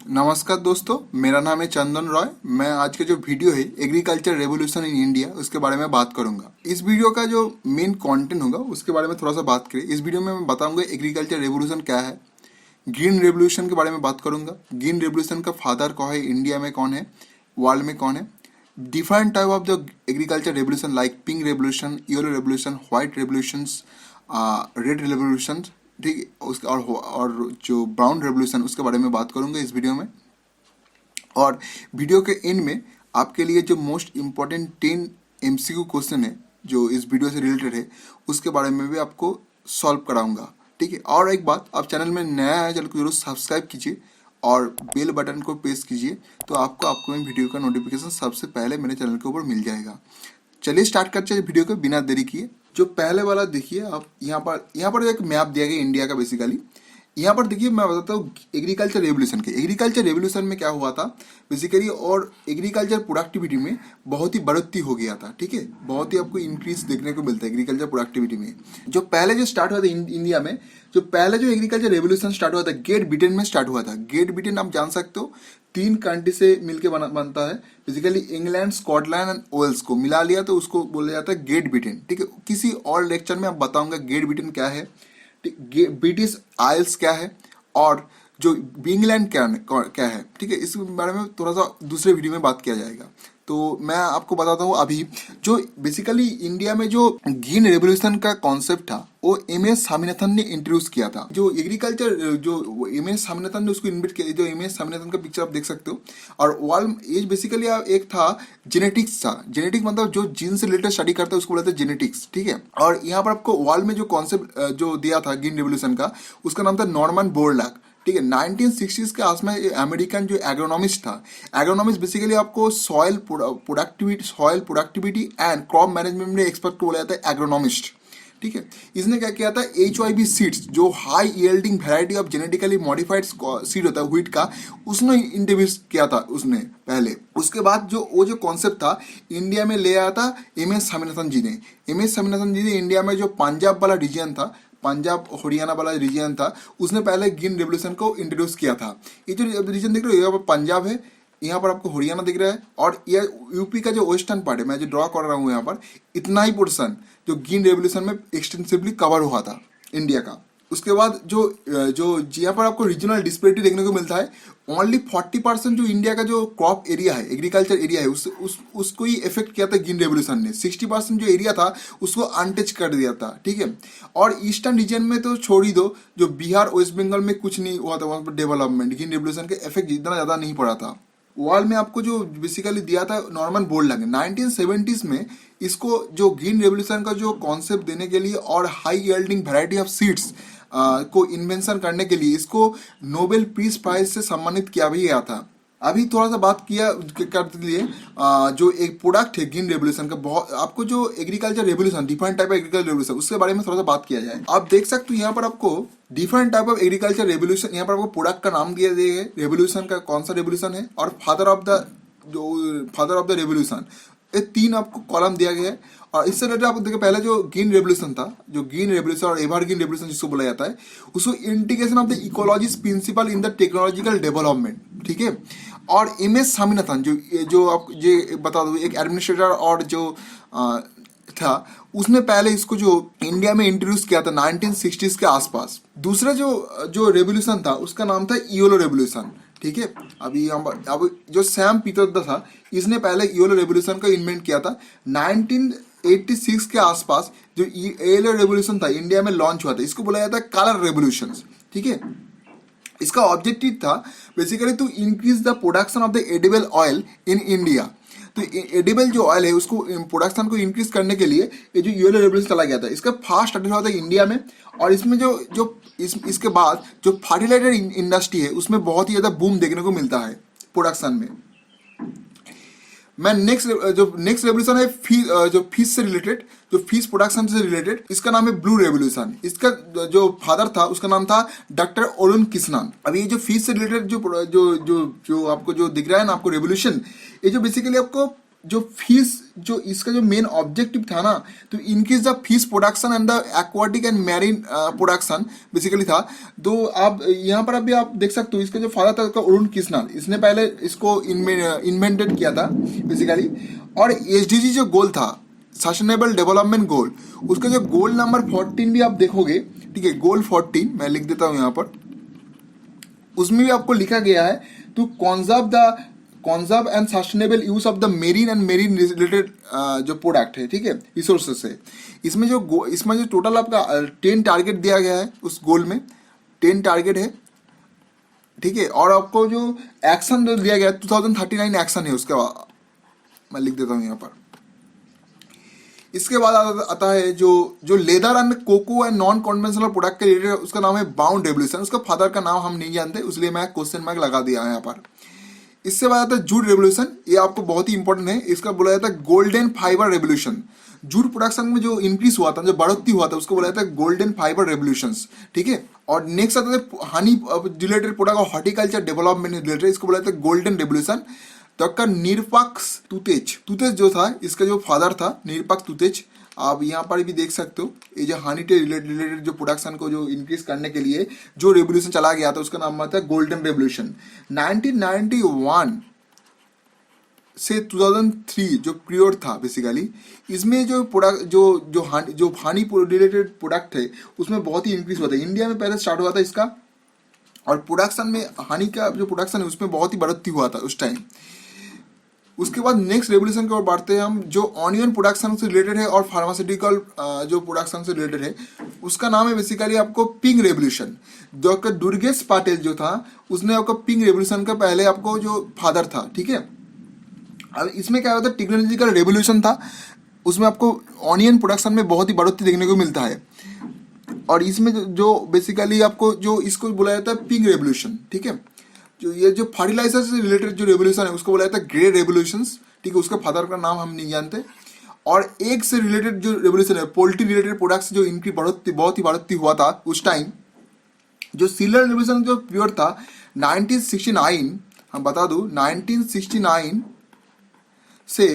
नमस्कार दोस्तों, मेरा नाम है चंदन रॉय। मैं आज का जो वीडियो है एग्रीकल्चर रेवोल्यूशन इन इंडिया उसके बारे में बात करूंगा। इस वीडियो का जो मेन कंटेंट होगा उसके बारे में थोड़ा सा बात करें। इस वीडियो में मैं बताऊंगा एग्रीकल्चर रेवोल्यूशन क्या है, ग्रीन रेवोल्यूशन के बारे में बात करूंगा, ग्रीन रेवोल्यूशन का फादर कौन है, इंडिया में कौन है, वर्ल्ड में कौन है, different type of the agriculture revolution like pink revolution, yellow revolution, white revolutions, red revolution, ठीक है, उसका और जो ब्राउन रेवोल्यूशन उसके बारे में बात करूंगा इस वीडियो में। और वीडियो के एंड में आपके लिए जो मोस्ट इम्पोर्टेंट 10 एमसीक्यू क्वेश्चन है जो इस वीडियो से रिलेटेड है उसके बारे में भी आपको सॉल्व कराऊंगा, ठीक है। और एक बात, आप चैनल में नया है, चैनल को जरूर सब्सक्राइब कीजिए और बेल बटन को प्रेस कीजिए तो आपको अपकमिंग वीडियो का नोटिफिकेशन सबसे पहले मेरे चैनल के ऊपर मिल जाएगा। चलिए स्टार्ट करते हैं वीडियो को बिना देरी किए। जो पहले वाला देखिए आप, यहाँ पर एक मैप दिया गया इंडिया का। बेसिकली यहाँ पर देखिए, मैं बताता हूँ एग्रीकल्चर रेवोल्यूशन के। एग्रीकल्चर रेवोल्यूशन में क्या हुआ था बेसिकली, और एग्रीकल्चर प्रोडक्टिविटी में बहुत ही बढ़ोतरी हो गया था, ठीक है। बहुत ही आपको इंक्रीज देखने को मिलता है एग्रीकल्चर प्रोडक्टिविटी में। जो पहले जो स्टार्ट हुआ था इंडिया में, जो पहले जो एग्रीकल्चर रेवोल्यूशन स्टार्ट हुआ था ग्रेट ब्रिटेन में स्टार्ट हुआ था। ग्रेट ब्रिटेन आप जान सकते हो 3 कंट्री से मिलकर बनता है। Basically England, Scotland and Wales को मिला लिया तो उसको बोला जाता है ग्रेट ब्रिटेन, ठीक है। किसी और लेक्चर में आप बताऊंगा ग्रेट ब्रिटेन क्या है, ब्रिटिश आइल्स क्या है, और जो इंग्लैंड क्या है, ठीक है। इस बारे में थोड़ा सा दूसरे वीडियो में बात किया जाएगा। तो मैं आपको बताता हूँ अभी जो बेसिकली इंडिया में जो ग्रीन रेवोल्यूशन का कॉन्सेप्ट था वो एम.एस. स्वामीनाथन ने इंट्रोड्यूस किया था। जो एग्रीकल्चर जो एम.एस. स्वामीनाथन ने उसको इन्वेंट किया, जो एम.एस. स्वामीनाथन का पिक्चर आप देख सकते हो। और वर्ल्ड एज बेसिकली एक था जेनेटिक्स था। जेनेटिक मतलब जो जीन से रिलेटेड स्टडी करता है उसको बोलते हैं जेनेटिक्स, ठीक है। और यहाँ पर आपको वर्ल्ड में जो कॉन्सेप्ट जो दिया था ग्रीन रेवोल्यूशन का, उसका नाम था नॉर्मन बोरलैग, ठीक है। 1960s के आसपास अमेरिकन जो एग्रोनॉमिस्ट था, एग्रोनॉमिस्ट बेसिकली आपको soil productivity and crop management में एक्सपर्ट को बोला जाता है एग्रोनॉमिस्ट, ठीक है। इसने क्या किया था, HYB सीड्स जो high yielding variety of genetically modified seed होता है व्हीट का, उसने इंट्रोड्यूस किया था उसने पहले। उसके बाद वो जो कॉन्सेप्ट था इंडिया में ले आया था एम.एस. स्वामीनाथन जी ने। एम.एस. स्वामीनाथन जी ने इंडिया में जो पंजाब वाला रीजन था, पंजाब हरियाणा वाला रीजन था, उसने पहले ग्रीन रेवोल्यूशन को इंट्रोड्यूस किया था। ये जो रीजन देख रहे हो, यहाँ पर पंजाब है, यहाँ पर आपको हरियाणा दिख रहा है, और ये यूपी का जो वेस्टर्न पार्ट है, मैं जो ड्रॉ कर रहा हूँ यहाँ पर, इतना ही पोर्शन जो ग्रीन रेवोल्यूशन में एक्सटेंसिवली कवर हुआ था इंडिया का। उसके बाद जो जो यहाँ पर आपको रीजनल डिस्पेरिटी देखने को मिलता है। ओनली 40% जो इंडिया का जो क्रॉप एरिया है, एग्रीकल्चर एरिया है, उसको ही इफेक्ट किया था ग्रीन रेवोल्यूशन ने। 60% जो एरिया था उसको अनटच कर दिया था, ठीक है। और ईस्टर्न रीजन में तो छोड़ ही दो, जो बिहार वेस्ट बंगाल में कुछ नहीं हुआ था वहाँ पर डेवलपमेंट, ग्रीन रेवोल्यूशन के इफेक्ट इतना ज़्यादा नहीं पड़ा था। वर्ल्ड में आपको जो बेसिकली दिया था नॉर्मन बोरलैग 1970s में, इसको जो ग्रीन रेवोल्यूशन का जो कॉन्सेप्ट देने के लिए और high yielding variety of seeds को इन्वेंशन करने के लिए इसको नोबेल पीस प्राइज से सम्मानित किया भी गया था। अभी थोड़ा सा बात किया करते लिए जो एक प्रोडक्ट है ग्रीन रेवोल्यूशन का, बहुत आपको जो agriculture revolution, different type of agriculture revolution, उसके बारे में थोड़ा सा बात किया जाए। आप देख सकते हो यहाँ पर आपको different type of agriculture revolution, यहाँ पर आपको प्रोडक्ट का नाम दिया गया है, रेवोल्यूशन का कौन सा रेवोल्यूशन है, और फादर ऑफ द रेवोल्यूशन, ये 3 आपको कॉलम दिया गया है। और इससे रिलेटेड आपको देखिए, पहले जो ग्रीन रेवोल्यूशन था, जो ग्रीन रेवोल्यूशन और एवरग्रीन रेवोल्यूशन जिसको बोला जाता है, उसको integration of the ecology principle in the technological development, ठीक है। और एम.एस. स्वामीनाथन जो आप ये बता दो, एक एडमिनिस्ट्रेटर और जो था, उसने पहले इसको जो इंडिया में इंट्रोड्यूस किया था 1960s के आसपास। दूसरा जो रेवोल्यूशन था उसका नाम था येलो रेवोल्यूशन, ठीक है। अब जो सैम पीटरसन था, इसने पहले येलो रेवोल्यूशन का इन्वेंट किया था 1986 के आसपास। जो येलो रेवोल्यूशन था इंडिया में लॉन्च हुआ था, इसको बोला जाता है कलर रेवोल्यूशन, ठीक है। इसका ऑब्जेक्टिव था basically to increase the production of the edible oil in India. तो एडिबल जो ऑयल है उसको प्रोडक्शन को इंक्रीज करने के लिए ये जो येलो रेवोल्यूशन चला गया था, इसका फास्ट स्टार्ट हुआ था इंडिया में। और इसमें इसके बाद जो फर्टिलाइजर इंडस्ट्री है उसमें बहुत ही ज़्यादा बूम देखने को मिलता है प्रोडक्शन में। मैं नेक्स्ट रेवोल्यूशन है जो फिश से रिलेटेड, जो फिश प्रोडक्शन से रिलेटेड, इसका नाम है ब्लू रेवोल्यूशन। इसका जो फादर था उसका नाम था डॉक्टर अरुण कृष्णन। अभी ये जो फिश से रिलेटेड जो आपको जो दिख रहा है ना आपको रेवोल्यूशन, ये जो बेसिकली आपको जो फिश, जो इसका जो मेन ऑब्जेक्टिव था ना, तो increase the fish production and the aquatic and marine production basically था। तो आप यहाँ पर अभी आप देख सकते हो, इसका जो फादर था उसका अरुण कृष्णन, इसने पहले इसको इन्वेंटेड किया था बेसिकली। और एसडीजी जो गोल था, सस्टेनेबल डेवलपमेंट गोल, उसका जो गोल नंबर 14 भी आप देखोगे, ठीक है, गोल 14 मैं लिख देता हूँ यहाँ पर, उसमें भी आपको लिखा गया है to conserve and sustainable use of the marine and marine related जो प्रोडक्ट है, ठीक है, रिसोर्सेस है। इसमें जो टोटल आपका 10 टारगेट दिया गया है, उस गोल में 10 टारगेट है, ठीक है। और आपको जो एक्शन दिया गया है 2039 एक्शन है, उसके बाद मैं लिख देता हूँ यहाँ पर। इसके बाद आता है जो जो leather and cocoa and non conventional product के रिलेटेड, उसका नाम है बाउंड रेवोल्यूशन। उसका फादर का नाम हम नहीं जानते, इसलिए मैं क्वेश्चन मार्क लगा दिया है यहाँ पर। इससे बाद आता है जूट रेवोल्यूशन, ये आपको बहुत ही इंपॉर्टेंट है। इसका बोला जाता है golden fibre revolution. Jute production में जो इंक्रीज हुआ था, जो बढ़ोतरी हुआ था, उसको बोला जाता है गोल्डन फाइबर रेवोल्यूशन, ठीक है। और नेक्स्ट आता है हनी रिलेटेड प्रोडक्ट और हॉर्टिकल्चर डेवलपमेंट रिलेटेड, इसको बोला जाता है गोल्डन रेवोल्यूशन। डॉक्टर निरपक्ष तुतेज जो था, इसका जो फादर था निरपक्ष तुतेज, आप यहाँ पर भी देख सकते हो। ये जो हनी टे रिलेटेड जो प्रोडक्शन को जो इंक्रीज करने के लिए जो रेवोल्यूशन चला गया था, उसका नाम आता है गोल्डन रेवोल्यूशन। 1991 से 2003 जो पीरियड था बेसिकली, इसमें जो प्रोडक्ट जो हनी रिलेटेड प्रोडक्ट है, उसमें बहुत ही इंक्रीज हुआ था। इंडिया में पहले स्टार्ट हुआ था इसका, और प्रोडक्शन में हनी का जो प्रोडक्शन है उसमें बहुत ही बढ़ोतरी हुआ था उस टाइम। उसके बाद नेक्स्ट रेवोल्यूशन की ओर बढ़ते हैं हम, जो ऑनियन प्रोडक्शन से रिलेटेड है और फार्मास्यूटिकल जो प्रोडक्शन से रिलेटेड है, उसका नाम है बेसिकली आपको pink revolution. Doctor Durgesh Patil जो था, उसने आपको पिंक रेवोल्यूशन का पहले आपको जो फादर था, ठीक है। अब इसमें क्या होता है, टेक्नोलॉजिकल रेवोल्यूशन था, उसमें आपको ऑनियन प्रोडक्शन में बहुत ही बढ़ोतरी देखने को मिलता है। और इसमें जो बेसिकली आपको जो इसको बोला जाता है पिंक रेवोल्यूशन, ठीक है। जो ये जो फर्टिलाइजर से रिलेटेड जो रेवोल्यूशन है, उसको बोला जाता है ग्रे रेवोल्यूशन, ठीक है। उसका फादर का नाम हम नहीं जानते। और एग से रिलेटेड जो रेवोल्यूशन है, पोल्ट्री रिलेटेड प्रोडक्ट्स जो इनकी बहुत ही बढ़ोतरी हुआ था उस टाइम। जो सिलर रेवोल्यूशन जो पीरियड था 1969, हम बता दूं 1969 से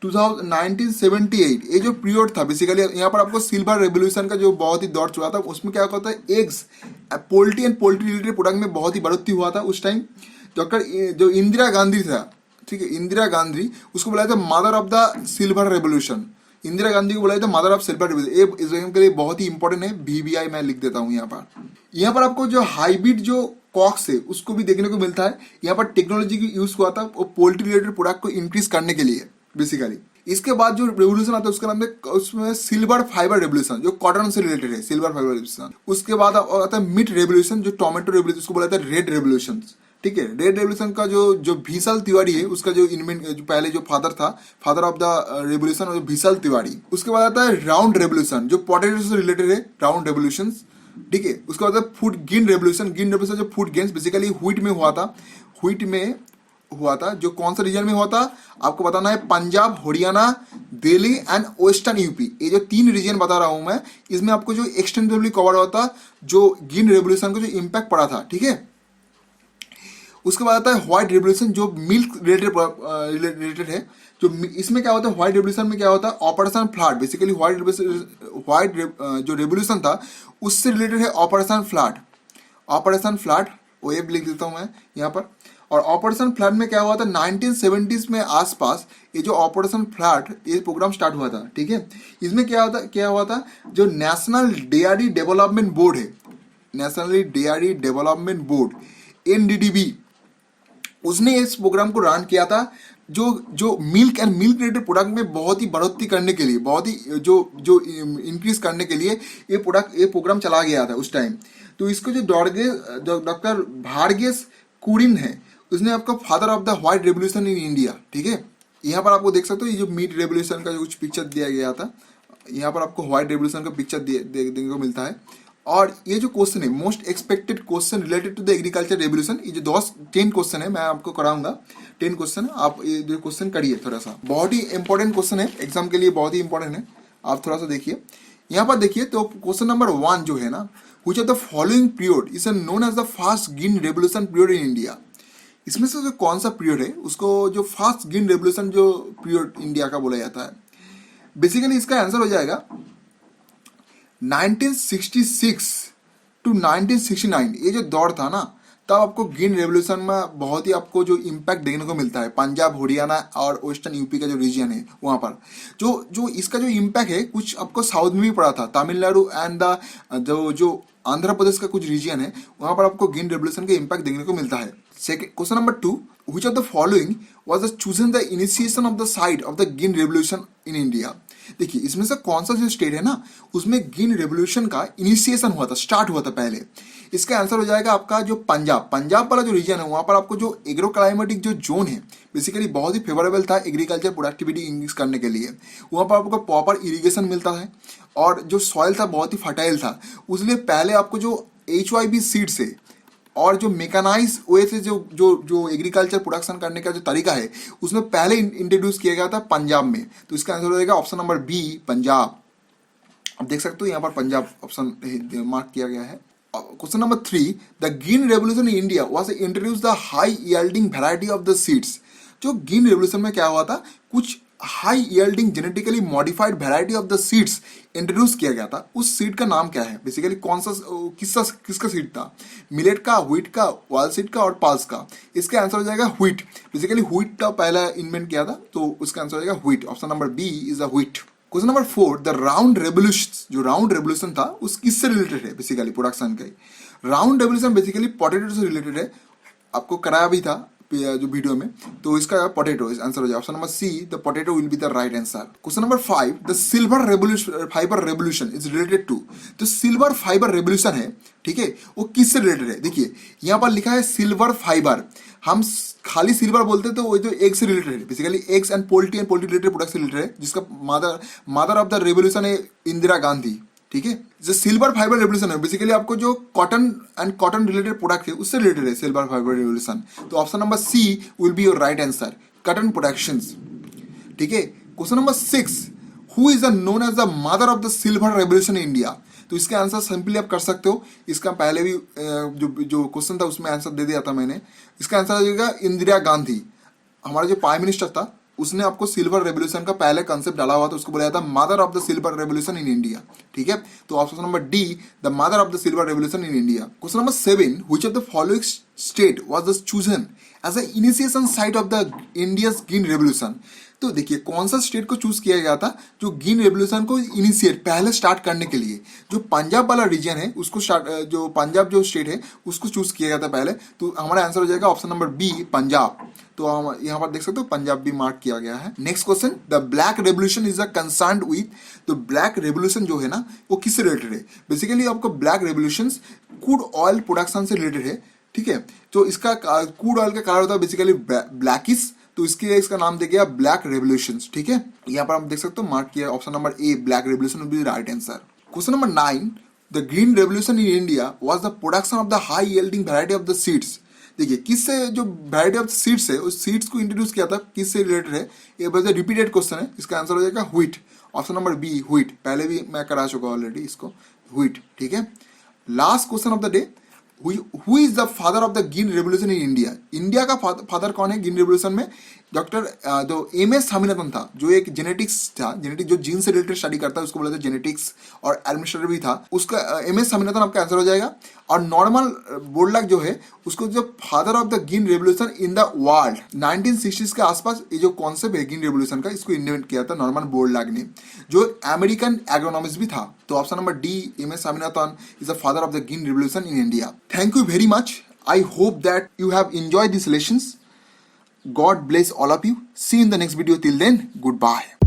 1978, ये जो पीरियड था बेसिकली, यहाँ पर आपको सिल्वर रेवोल्यूशन का जो बहुत ही दौर चुका था, उसमें क्या होता है eggs, poultry and poultry related product में बहुत ही बढ़ोतरी हुआ था उस टाइम। डॉक्टर जो इंदिरा गांधी था, ठीक है, इंदिरा गांधी, उसको बोला था mother of the silver revolution. Indira Gandhi को बोला जाता है मदर ऑफ सिल्वर रेवोल्यूशन। ये इस एग्जाम के लिए बहुत ही इंपॉर्टेंट है, VBI मैं लिख देता हूँ यहाँ पर। यहाँ पर आपको जो हाइब्रिड जो कॉक्स है उसको भी देखने को मिलता है। यहाँ पर टेक्नोलॉजी की यूज हुआ था वो पोल्ट्री रिलेटेड प्रोडक्ट को इंक्रीज करने के लिए बेसिकली। इसके बाद जो रेवोल्यूशन आता है उसका नाम है, उसमें सिल्वर फाइबर रेवोल्यूशन, जो कॉटन से रिलेटेड है, सिल्वर फाइबर रेवोल्यूशन। उसके बाद आता है मीट रेवोल्यूशन, जो टोमेटो रेवोल्यूशन, उसको बोला जाता है रेड रेवोल्यूशन, ठीक है। रेड रेवोल्यूशन का जो विशाल तिवारी है, उसका जो पहले जो फादर था, फादर ऑफ द रेवोल्यूशन, और विशाल तिवारी। उसके बाद आता है राउंड रेवोल्यूशन, जो पोटैटो से रिलेटेड है, राउंड रेवोल्यूशन, ठीक है। उसके बाद फूड गिन रेवोल्यूशन, गिन रेवोल्यूशन जो फूड गेन्स बेसिकली व्हीट में हुआ था, व्हीट में हुआ था। जो कौन सा रीजन में हुआ था आपको बताना है, Punjab, Haryana, Delhi and western UP. ये जो 3 रीजन बता रहा हूं मैं, इसमें आपको जो एक्सटेंसिवली कवर हुआ था जो गिन रेवोल्यूशन को जो इम्पैक्ट पड़ा था, ठीक है। उसके बाद आता है व्हाइट रेवोल्यूशन, जो मिल्क रिलेटेड है। जो इसमें क्या होता है, व्हाइट रेवोल्यूशन में क्या होता है, ऑपरेशन फ्लड, बेसिकली व्हाइट जो रेवोल्यूशन था उससे रिलेटेड है ऑपरेशन फ्लड। ऑपरेशन फ्लड वो ये लिख देता हूं मैं यहाँ पर। और ऑपरेशन फ्लड में क्या हुआ था, 1970s में आसपास ये जो ऑपरेशन फ्लड ये प्रोग्राम स्टार्ट हुआ था, ठीक है। इसमें क्या हुआ था, जो नेशनल डेयरी डेवलपमेंट बोर्ड है, national dairy development board NDDB, उसने इस प्रोग्राम को रन किया था। जो milk and milk related product में बहुत ही बढ़ोतरी करने के लिए, बहुत ही जो इंक्रीज करने के लिए ये प्रोग्राम चला गया था उस टाइम। तो इसको जो डॉक्टर भार्गेस कुरिन है, उसने आपका father of the white revolution in India, ठीक है। यहाँ पर आपको देख सकते हो ये जो मीट रेवोल्यूशन का जो कुछ पिक्चर दिया गया था, यहाँ पर आपको व्हाइट रेवोल्यूशन का पिक्चर देखने को मिलता है। और ये जो क्वेश्चन है, most expected question related to the agriculture revolution, ये जो 10 क्वेश्चन है मैं आपको कराऊंगा, 10 क्वेश्चन, आप ये जो क्वेश्चन करिए थोड़ा सा, बहुत ही इंपॉर्टेंट क्वेश्चन है, एग्जाम के लिए बहुत ही इंपॉर्टेंट है, आप थोड़ा सा देखिए। यहाँ पर देखिए तो क्वेश्चन नंबर 1 जो है ना, which of the following period is known as the first green revolution period in India. इसमें से जो कौन सा पीरियड है उसको जो फर्स्ट ग्रीन रेवोल्यूशन जो पीरियड इंडिया का बोला जाता है, बेसिकली इसका आंसर हो जाएगा 1966 टू 1969। ये जो दौर था ना, तब आपको ग्रीन रेवोल्यूशन में बहुत ही आपको जो इम्पैक्ट देखने को मिलता है। पंजाब, हरियाणा और वेस्टर्न यूपी का जो रीजन है वहाँ पर जो जो इसका जो इम्पैक्ट है कुछ आपको साउथ में भी पड़ा था। तमिलनाडु एंड द जो जो आंध्र प्रदेश का कुछ रीजन है वहाँ पर आपको ग्रीन रेवोल्यूशन का इम्पैक्ट देखने को मिलता है। Second question number 2, which of the following was chosen the initiation of the site of the green revolution in India? देखिए इसमें से कौन सा जो स्टेट है ना उसमें ग्रीन रेवोल्यूशन का इनिशिएशन हुआ था, स्टार्ट हुआ था पहले। इसका आंसर हो जाएगा आपका जो पंजाब। पंजाब वाला जो रीजन है वहाँ पर आपको जो एग्रो क्लाइमेटिक जो जोन है बेसिकली बहुत ही फेवरेबल था एग्रीकल्चर प्रोडक्टिविटी इंक्रीज करने के लिए। वहाँ पर आपको प्रॉपर इरिगेशन मिलता है और जो सॉइल था बहुत ही फर्टाइल था। उसलिए पहले आपको जो HYB सीड से और जो मेकानाइज वे से जो जो जो एग्रीकल्चर प्रोडक्शन करने का जो तरीका है उसमें पहले इंट्रोड्यूस किया गया था पंजाब में। तो इसका आंसर हो जाएगा ऑप्शन नंबर बी, पंजाब। आप देख सकते हो यहाँ पर पंजाब ऑप्शन मार्क किया गया है। Question number 3, the green revolution in India was introduce the high yielding variety of the seeds. जो ग्रीन रेवोल्यूशन में क्या हुआ था, कुछ high yielding genetically modified variety of the seeds introduce किया गया था। उस सीड का नाम क्या है, बेसिकली कौन सा किसका सीड था, मिलेट का, व्हीट का, वाल सीड का और पल्स का। इसका आंसर हो जाएगा व्हीट। बेसिकली व्हीट का पहला इन्वेंट किया था तो उसका आंसर हो जाएगा wheat. Option number B is the wheat. Question number 4, the round revolution, जो राउंड रेवोल्यूशन था उस किससे रिलेटेड है, बेसिकली प्रोडक्शन का। राउंड रेवोल्यूशन बेसिकली पोटैटो से रिलेटेड है, आपको कराया भी था जो वीडियो में। तो इसका पोटैटो इस आंसर हो जाए option number C, the potato will be the right answer. Question number 5, the silver revolution fibre revolution is related to. तो सिल्वर फाइबर रेवोल्यूशन है, ठीक है, वो किससे रिलेटेड है। देखिए यहाँ पर लिखा है सिल्वर फाइबर। हम खाली सिल्वर बोलते हैं तो वो जो एग से रिलेटेड है, basically eggs and poultry related product से रिलेटेड है, जिसका मदर ऑफ द रेवोल्यूशन है इंदिरा गांधी, ठीक है। जो सिल्वर फाइबर रेवोल्यूशन है बेसिकली आपको जो कॉटन रिलेटेड प्रोडक्ट है उससे रिलेटेड है सिल्वर फाइबर रेवोल्यूशन। तो option number C will be your right answer, cotton productions, ठीक है। Question number 6, who is the known as the mother of the silver revolution in India. तो इसका answer simply आप कर सकते हो। इसका पहले भी जो क्वेश्चन था उसमें आंसर दे दिया था मैंने। इसका आंसर हो जाएगा इंदिरा गांधी। हमारा जो प्राइम मिनिस्टर था उसने आपको सिल्वर रेवोल्यूशन का पहले कंसेप्ट डाला हुआ था, उसको बोला था mother of the silver revolution in India, ठीक है। तो option number D, the mother of the silver revolution in India. Question number 7, which of the following state was chosen as a initiation site of the India's green revolution. तो देखिए कौन सा state को choose किया गया था जो green revolution को इनिशिएट पहले स्टार्ट करने के लिए। जो पंजाब वाला रीजन है उसको जो पंजाब जो स्टेट है उसको चूज किया गया था पहले। तो हमारा आंसर हो जाएगा ऑप्शन नंबर बी, पंजाब। तो हम यहाँ पर देख सकते हो पंजाब भी मार्क किया गया है। Next question, the black revolution is a concern with. तो ब्लैक रेवोल्यूशन जो है ना वो किससे रिलेटेड है, बेसिकली आपको black revolution crude oil production से रिलेटेड है, ठीक है। तो इसका क्रूड ऑयल का कलर होता है बेसिकली ब्लैकिश, तो इसके लिए इसका नाम दे गया ब्लैक रेवोल्यूशन, ठीक है। यहाँ पर आप देख सकते हो मार्क किया option number A, black revolution will be the right answer. Question number 9, the green revolution in India was the production of the high yielding variety of the seeds. देखिए किससे जो वैरायटी ऑफ सीड्स है उस seeds को introduce किया था, किससे related है। ये वैसे रिपीटेड क्वेश्चन है, इसका आंसर हो जाएगा wheat. Option number B, wheat. पहले भी मैं करा चुका ऑलरेडी इसको, व्हीट, ठीक है। Last question of the day, who is the father of the green revolution in India. India का फादर कौन है ग्रीन रेवोल्यूशन में। डॉक्टर जो MS स्वामीनाथन था, जो एक जेनेटिक्स था, जेनेटिक जो जीन से रिलेटेड स्टडी करता है उसको बोला था जेनेटिक्स और एडमिनिस्ट्रेटर भी था, उसका MS स्वामीनाथन आपका आंसर हो जाएगा। और नॉर्मन बोरलॉग जो है उसको जो father of the green revolution in the world 1960s के आसपास ये जो कॉन्सेप्ट है ग्रीन रेवोल्यूशन का इसको इन्वेंट किया था नॉर्मन बोरलॉग ने, जो अमेरिकन एग्रोनॉमिस्ट भी था। तो option number D, MS Swaminathan is the father of the green revolution in India. Thank you very much. I hope that you have enjoyed these lessons. God bless all of you. See you in the next video. Till then, goodbye.